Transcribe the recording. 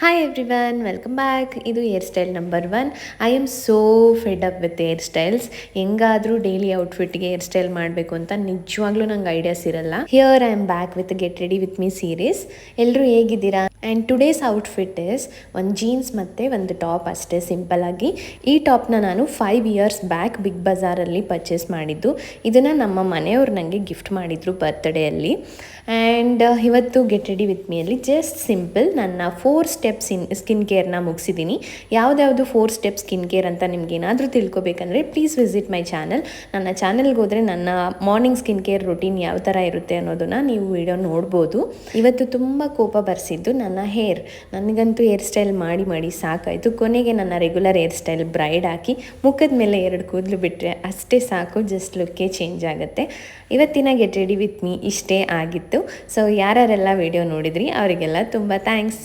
Hi everyone, welcome back. ಇದು hairstyle number 1. I am so fed up with hairstyles. ಹೆಂಗಾದರೂ daily ಔಟ್ಫಿಟ್ಗೆ hairstyle ಮಾಡಬೇಕು ಅಂತ ನಿಜವಾಗ್ಲೂ ನಂಗೆ ಐಡಿಯಾಸ್ ಇರಲ್ಲ. Here I am back with get ready with me series. ಎಲ್ಲರೂ ಹೇಗಿದ್ದೀರಾ? ಆ್ಯಂಡ್ ಟುಡೇಸ್ ಔಟ್ಫಿಟ್ ಇಸ್ ಒಂದು ಜೀನ್ಸ್ ಮತ್ತು ಒಂದು ಟಾಪ್ ಅಷ್ಟೇ, ಸಿಂಪಲ್ ಆಗಿ. ಈ ಟಾಪ್ನ ನಾನು 5 ಇಯರ್ಸ್ ಬ್ಯಾಕ್ ಬಿಗ್ ಬಜಾರಲ್ಲಿ ಪರ್ಚೇಸ್ ಮಾಡಿದ್ದು. ಇದನ್ನು ನಮ್ಮ ಮನೆಯವ್ರು ನನಗೆ ಗಿಫ್ಟ್ ಮಾಡಿದರು ಬರ್ತ್ಡೇಯಲ್ಲಿ. ಆ್ಯಂಡ್ ಇವತ್ತು ಗೆಟ್ ರೆಡಿ ವಿತ್ ಮೀಯಲ್ಲಿ ಜಸ್ಟ್ ಸಿಂಪಲ್ ನನ್ನ 4 ಸ್ಟೆಪ್ಸ್ ಸ್ಕಿನ್ ಕೇರ್ನ ಮುಗಿಸಿದ್ದೀನಿ. ಯಾವುದ್ಯಾವುದು 4 ಸ್ಟೆಪ್ ಸ್ಕಿನ್ ಕೇರ್ ಅಂತ ನಿಮ್ಗೆ ಏನಾದರೂ ತಿಳ್ಕೊಬೇಕಂದ್ರೆ ಪ್ಲೀಸ್ ವಿಸಿಟ್ ಮೈ ಚಾನಲ್. ನನ್ನ ಚಾನಲ್ಗೆ ಹೋದರೆ ನನ್ನ ಮಾರ್ನಿಂಗ್ ಸ್ಕಿನ್ ಕೇರ್ ರುಟೀನ್ ಯಾವ ಥರ ಇರುತ್ತೆ ಅನ್ನೋದನ್ನು ನೀವು ವಿಡಿಯೋ ನೋಡ್ಬೋದು. ಇವತ್ತು ತುಂಬ ಕೋಪ ಬರ್ಸಿದ್ದು ನನ್ನ ಹೇರ್. ನನಗಂತೂ ಹೇರ್ ಸ್ಟೈಲ್ ಮಾಡಿ ಮಾಡಿ ಸಾಕಾಯಿತು. ಕೊನೆಗೆ ನನ್ನ ರೆಗ್ಯುಲರ್ ಹೇರ್ ಸ್ಟೈಲ್ ಬ್ರೈಡ್ ಹಾಕಿ ಮುಖದ ಮೇಲೆ 2 ಕೂದಲು ಬಿಟ್ಟರೆ ಅಷ್ಟೇ ಸಾಕು, ಜಸ್ಟ್ ಲುಕ್ಕೇ ಚೇಂಜ್ ಆಗುತ್ತೆ. ಇವತ್ತಿನ ಗೆಟ್ ರೆಡಿ ವಿತ್ ಮೀ ಇಷ್ಟೇ ಆಗಿತ್ತು. ಸೊ ಯಾರೆಲ್ಲ ವಿಡಿಯೋ ನೋಡಿದ್ರಿ ಅವರಿಗೆಲ್ಲ ತುಂಬ ಥ್ಯಾಂಕ್ಸ್.